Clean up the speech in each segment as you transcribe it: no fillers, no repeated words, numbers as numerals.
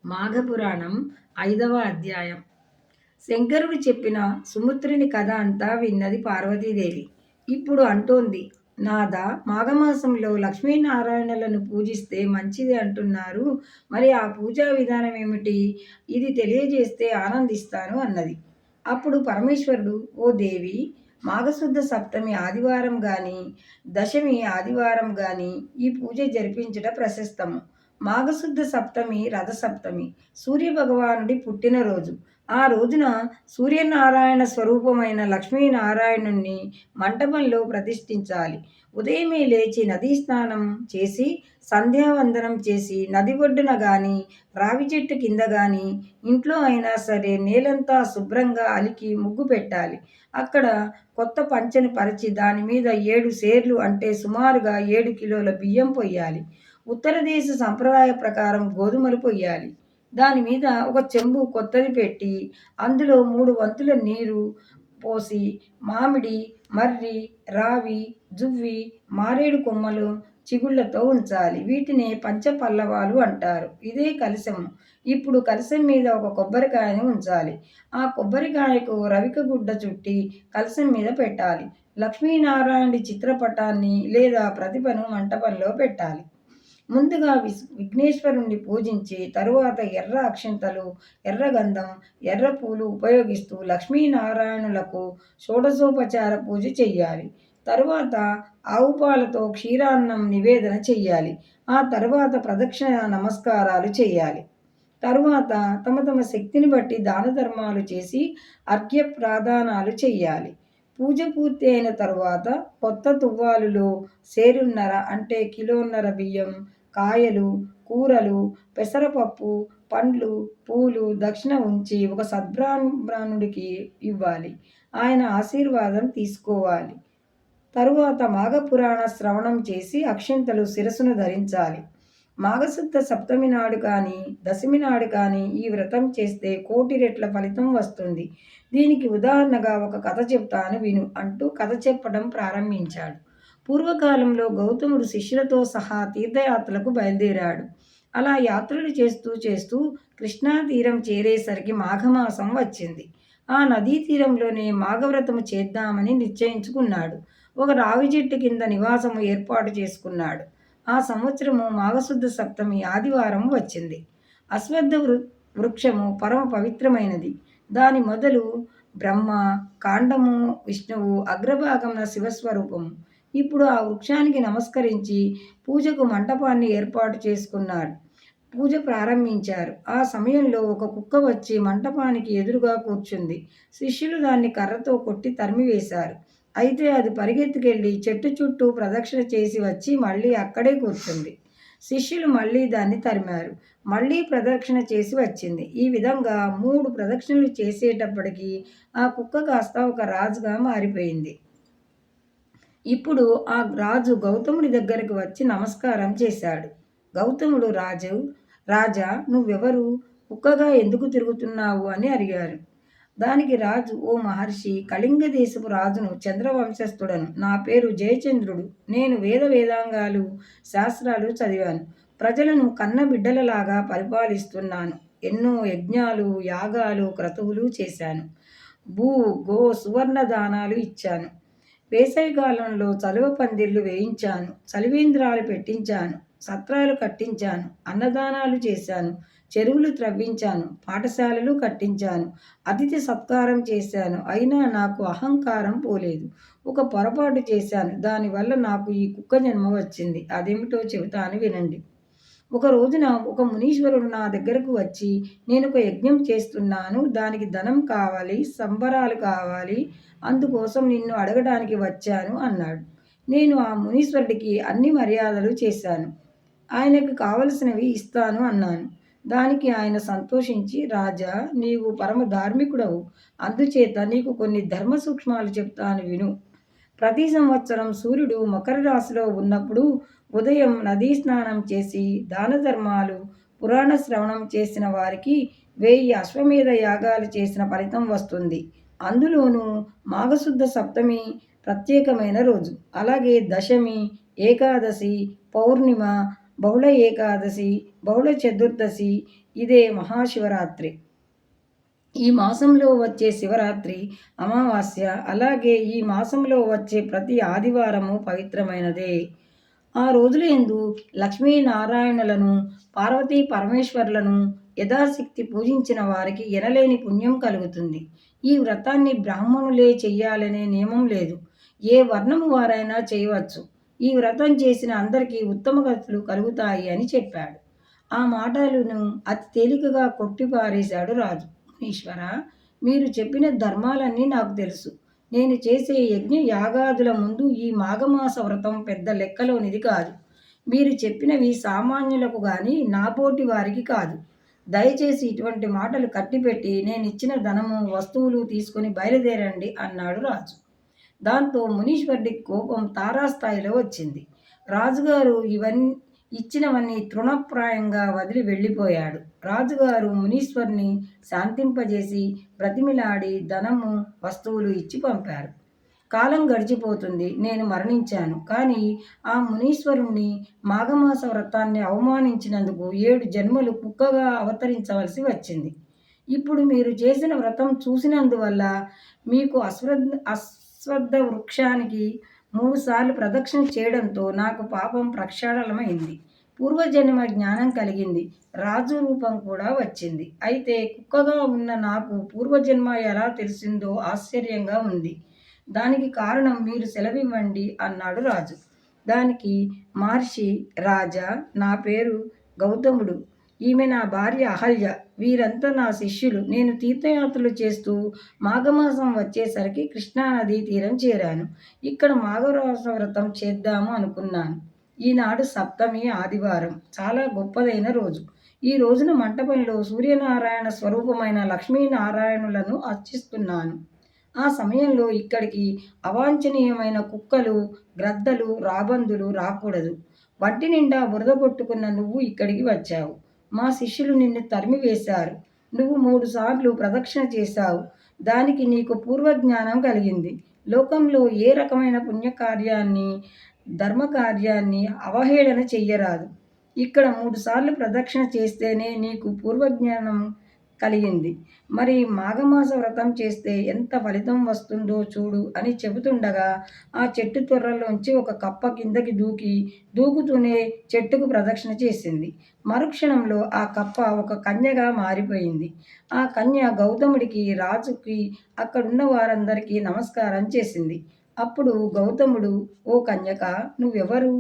మాఘపురాణం 5వ అధ్యాయం. శంకరుడు చెప్పిన సుమిత్రుని కథ అంతా విన్నది పార్వతీదేవి. ఇప్పుడు అంటోంది, నాథా, మాఘమాసంలో లక్ష్మీనారాయణులను పూజిస్తే మంచిది అంటున్నారు. మరి ఆ పూజా విధానం ఏమిటి? ఇది తెలియజేస్తే ఆనందిస్తాను అన్నది. అప్పుడు పరమేశ్వరుడు, ఓ దేవి, మాఘశుద్ధ సప్తమి ఆదివారం గాని, దశమి ఆదివారం గాని ఈ పూజ జరిపించట ప్రశస్తము. మాఘశుద్ధ సప్తమి రథసప్తమి, సూర్యభగవానుడి పుట్టినరోజు. ఆ రోజున సూర్యనారాయణ స్వరూపమైన లక్ష్మీనారాయణుణ్ణి మంటపంలో ప్రతిష్ఠించాలి. ఉదయమే లేచి నదీ స్నానం చేసి సంధ్యావందనం చేసి నది ఒడ్డున గాని, రావి చెట్టు కింద గాని, ఇంట్లో అయినా సరే నేలంతా శుభ్రంగా అలికి ముగ్గు పెట్టాలి. అక్కడ కొత్త పంచెను పరిచి దాని మీద 7 సేర్లు అంటే సుమారుగా 7 కిలోల బియ్యం పొయ్యాలి. ఉత్తర దేశ సంప్రదాయ ప్రకారం గోధుమలు పొయ్యాలి. దాని మీద ఒక చెంబు కొత్తది పెట్టి అందులో 3 వంతుల నీరు పోసి మామిడి, మర్రి, రావి, జువ్వి, మారేడు కొమ్మలు, చిగుళ్లతో ఉంచాలి. వీటినే పంచపల్లవాలు అంటారు. ఇదే కలశము. ఇప్పుడు కలశం మీద ఒక కొబ్బరికాయను ఉంచాలి. ఆ కొబ్బరికాయకు రవిక గుడ్డ చుట్టి కలశం మీద పెట్టాలి. లక్ష్మీనారాయణుడి చిత్రపటాన్ని లేదా ప్రతిభను మంటపంలో పెట్టాలి. ముందుగా విఘ్నేశ్వరుణ్ణి పూజించి తరువాత ఎర్ర అక్షింతలు, ఎర్ర గంధం, ఎర్ర పూలు ఉపయోగిస్తూ లక్ష్మీనారాయణులకు షోడశోపచార పూజ చెయ్యాలి. తరువాత ఆవు పాలతో క్షీరాన్నం నివేదన చెయ్యాలి. ఆ తరువాత ప్రదక్షిణ నమస్కారాలు చెయ్యాలి. తరువాత తమ తమ శక్తిని బట్టి దాన ధర్మాలు చేసి అర్ఘ్య ప్రాదానాలు చెయ్యాలి. పూజ పూర్తి అయిన తరువాత కొత్త తువ్వాలులో సేరున్నర అంటే కిలోన్నర బియ్యం, కాయలు, కూరలు, పెసరపప్పు, పండ్లు, పూలు దక్షిణ ఉంచి ఒక సద్బ్రాహ్మణుడికి ఇవ్వాలి. ఆయన ఆశీర్వాదం తీసుకోవాలి. తరువాత మాఘపురాణ శ్రవణం చేసి అక్షింతలు శిరసును ధరించాలి. మాఘశుద్ధ సప్తమి నాడు కానీ దశమి నాడు కానీ ఈ వ్రతం చేస్తే 1,000,000 రెట్ల ఫలితం వస్తుంది. దీనికి ఉదాహరణగా ఒక కథ చెప్తాను విను అంటూ కథ చెప్పడం ప్రారంభించాడు. పూర్వకాలంలో గౌతముడు శిష్యులతో సహా తీర్థయాత్రలకు బయలుదేరాడు. అలా యాత్రలు చేస్తూ చేస్తూ కృష్ణా తీరం చేరేసరికి మాఘమాసం వచ్చింది. ఆ నదీ తీరంలోనే మాఘవ్రతము చేద్దామని నిశ్చయించుకున్నాడు. ఒక రావి చెట్టు కింద నివాసము ఏర్పాటు చేసుకున్నాడు. ఆ సంవత్సరము మాఘశుద్ధ సప్తమి ఆదివారం వచ్చింది. అశ్వత్థ వృక్షము పరమ పవిత్రమైనది. దాని మొదలు బ్రహ్మ, కాండము విష్ణువు, అగ్రభాగమున శివస్వరూపము. ఇప్పుడు ఆ వృక్షానికి నమస్కరించి పూజకు మంటపాన్ని ఏర్పాటు చేసుకున్నాడు. పూజ ప్రారంభించారు. ఆ సమయంలో ఒక కుక్క వచ్చి మంటపానికి ఎదురుగా కూర్చుంది. శిష్యులు దాన్ని కర్రతో కొట్టి తరిమివేశారు. అయితే అది పరిగెత్తుకెళ్ళి చెట్టు చుట్టూ ప్రదక్షిణ చేసి వచ్చి మళ్ళీ అక్కడే కూర్చుంది. శిష్యులు మళ్ళీ దాన్ని తరిమారు. మళ్ళీ ప్రదక్షిణ చేసి వచ్చింది. ఈ విధంగా 3 ప్రదక్షిణలు చేసేటప్పటికి ఆ కుక్క కాస్త ఒక రాజుగా మారిపోయింది. ఇప్పుడు ఆ రాజు గౌతముడి దగ్గరకు వచ్చి నమస్కారం చేశాడు. గౌతముడు, రాజా, నువ్వెవరు? కుక్కగా ఎందుకు తిరుగుతున్నావు అని అడిగారు. దానికి రాజు, ఓ మహర్షి, కళింగ దేశపు రాజును, చంద్రవంశస్థుడను. నా పేరు జయచంద్రుడు. నేను వేదాంగాలు, శాస్త్రాలు చదివాను. ప్రజలను కన్న బిడ్డలలాగా పరిపాలిస్తున్నాను. ఎన్నో యజ్ఞాలు, యాగాలు, క్రతువులు చేశాను. భూ, గో, సువర్ణ దానాలు ఇచ్చాను. వేసవికాలంలో చలువ పందిళ్లు వేయించాను. చలివేంద్రాలు పెట్టించాను. సత్రాలు కట్టించాను. అన్నదానాలు చేశాను. చెరువులు త్రవ్వించాను. పాఠశాలలు కట్టించాను. అతిథి సత్కారం చేశాను. అయినా నాకు అహంకారం పోలేదు. ఒక పొరపాటు చేశాను. దానివల్ల నాకు ఈ కుక్క జన్మ వచ్చింది. అదేమిటో చెబుతాను వినండి. ఒక రోజున ఒక మునీశ్వరుడు నా దగ్గరకు వచ్చి, నేను ఒక యజ్ఞం చేస్తున్నాను. దానికి ధనం కావాలి, సంబరాలు కావాలి. అందుకోసం నిన్ను అడగడానికి వచ్చాను అన్నాడు. నేను ఆ మునీశ్వరుడికి అన్ని మర్యాదలు చేశాను. ఆయనకు కావలసినవి ఇస్తాను అన్నాను. దానికి ఆయన సంతోషించి, రాజా, నీవు పరమ ధార్మికుడవు. అందుచేత నీకు కొన్ని ధర్మ సూక్ష్మాలు చెప్తాను విను. ప్రతి సంవత్సరం సూర్యుడు మకర రాశిలో ఉన్నప్పుడు ఉదయం నదీ స్నానం చేసి దాన ధర్మాలు, పురాణ శ్రవణం చేసిన వారికి 1000 అశ్వమేధ యాగాలు చేసిన ఫలితం వస్తుంది. అందులోనూ మాఘశుద్ధ సప్తమి ప్రత్యేకమైన రోజు. అలాగే దశమి, ఏకాదశి, పౌర్ణిమ, బహుళ ఏకాదశి, బహుళ చతుర్దశి ఇదే మహాశివరాత్రి. ఈ మాసంలో వచ్చే శివరాత్రి, అమావాస్య, అలాగే ఈ మాసంలో వచ్చే ప్రతి ఆదివారము పవిత్రమైనదే. ఆ రోజులయందు లక్ష్మీనారాయణులను, పార్వతీ పరమేశ్వరులను యథాశక్తి పూజించిన వారికి ఎనలేని పుణ్యం కలుగుతుంది. ఈ వ్రతాన్ని బ్రాహ్మణులే చెయ్యాలనే నియమం లేదు. ఏ వర్ణము వారైనా చేయవచ్చు. ఈ వ్రతం చేసిన అందరికీ ఉత్తమ గతులు కలుగుతాయి అని చెప్పాడు. ఆ మాటలను అతి తేలికగా కొట్టిపారేశాడు రాజు. ఈశ్వర, మీరు చెప్పిన ధర్మాలన్నీ నాకు తెలుసు. నేను చేసే యజ్ఞ యాగాదుల ముందు ఈ మాఘమాస వ్రతం పెద్ద లెక్కలోనిది కాదు. మీరు చెప్పినవి సామాన్యులకు గాని నాపోటి వారికి కాదు. దయచేసి ఇటువంటి మాటలు కట్టిపెట్టి నేనిచ్చిన ధనము, వస్తువులు తీసుకుని బయలుదేరండి అన్నాడు రాజు. దాంతో మునీశ్వరుడికి కోపం తారాస్థాయిలో వచ్చింది. రాజుగారు ఇచ్చినవన్నీ తృణప్రాయంగా వదిలి వెళ్ళిపోయాడు. రాజుగారు మునీశ్వరుని శాంతింపజేసి బ్రతిమిలాడి ధనము, వస్తువులు ఇచ్చి పంపారు. కాలం గడిచిపోతుంది. నేను మరణించాను. కానీ ఆ మునీశ్వరుణ్ణి మాఘమాస వ్రతాన్ని అవమానించినందుకు 7 జన్మలు కుక్కగా అవతరించవలసి వచ్చింది. ఇప్పుడు మీరు చేసిన వ్రతం చూసినందువల్ల మీకు అశ్వత్థ వృక్షానికి 3 సార్లు ప్రదక్షిణ చేయడంతో నాకు పాపం ప్రక్షాళనమైంది. పూర్వజన్మ జ్ఞానం కలిగింది. రాజు రూపం కూడా వచ్చింది. అయితే కుక్కగా ఉన్న నాకు పూర్వజన్మ ఎలా తెలిసిందో ఆశ్చర్యంగా ఉంది. దానికి కారణం మీరు సెలవివ్వండి అన్నాడు రాజు. దానికి మహర్షి, రాజా, నా పేరు గౌతముడు. ఈమె నా భార్య అహల్య. వీరంతా నా శిష్యులు. నేను తీర్థయాత్రలు చేస్తూ మాఘమాసం వచ్చేసరికి కృష్ణానదీ తీరం చేరాను. ఇక్కడ మాఘమాస వ్రతం చేద్దాము అనుకున్నాను. ఈనాడు సప్తమి, ఆదివారం. చాలా గొప్పదైన రోజు. ఈ రోజున మంటపంలో సూర్యనారాయణ స్వరూపమైన లక్ష్మీనారాయణులను అర్చిస్తున్నాను. ఆ సమయంలో ఇక్కడికి అవాంఛనీయమైన కుక్కలు, గ్రద్దలు, రాబందులు రాకూడదు. వంటి నిండా బురద కొట్టుకున్న నువ్వు ఇక్కడికి వచ్చావు. మా శిష్యులు నిన్ను తరిమివేశారు. నువ్వు 3 సార్లు ప్రదక్షిణ చేశావు. దానికి నీకు పూర్వజ్ఞానం కలిగింది. లోకంలో ఏ రకమైన పుణ్యకార్యాన్ని, ధర్మకార్యాన్ని అవహేళన చెయ్యరాదు. ఇక్కడ 3 సార్లు ప్రదక్షిణ చేస్తేనే నీకు పూర్వజ్ఞానం కలిగింది. మరి మాఘమాస వ్రతం చేస్తే ఎంత ఫలితం వస్తుందో చూడు అని చెబుతుండగా ఆ చెట్టు తొర్రలోంచి ఒక కప్ప కిందకి దూకుతూనే చెట్టుకు ప్రదక్షిణ చేసింది. మరుక్షణంలో ఆ కప్ప ఒక కన్యగా మారిపోయింది. ఆ కన్య గౌతముడికి, రాజుకి, అక్కడున్న వారందరికీ నమస్కారం చేసింది. అప్పుడు గౌతముడు, ఓ కన్యక, నువ్వెవరు?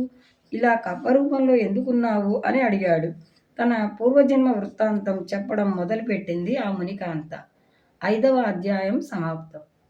ఇలా కప్ప రూపంలో ఎందుకున్నావు అని అడిగాడు. తన పూర్వజన్మ వృత్తాంతం చెప్పడం మొదలుపెట్టింది ఆ మునికాంత. 5వ అధ్యాయం సమాప్తం.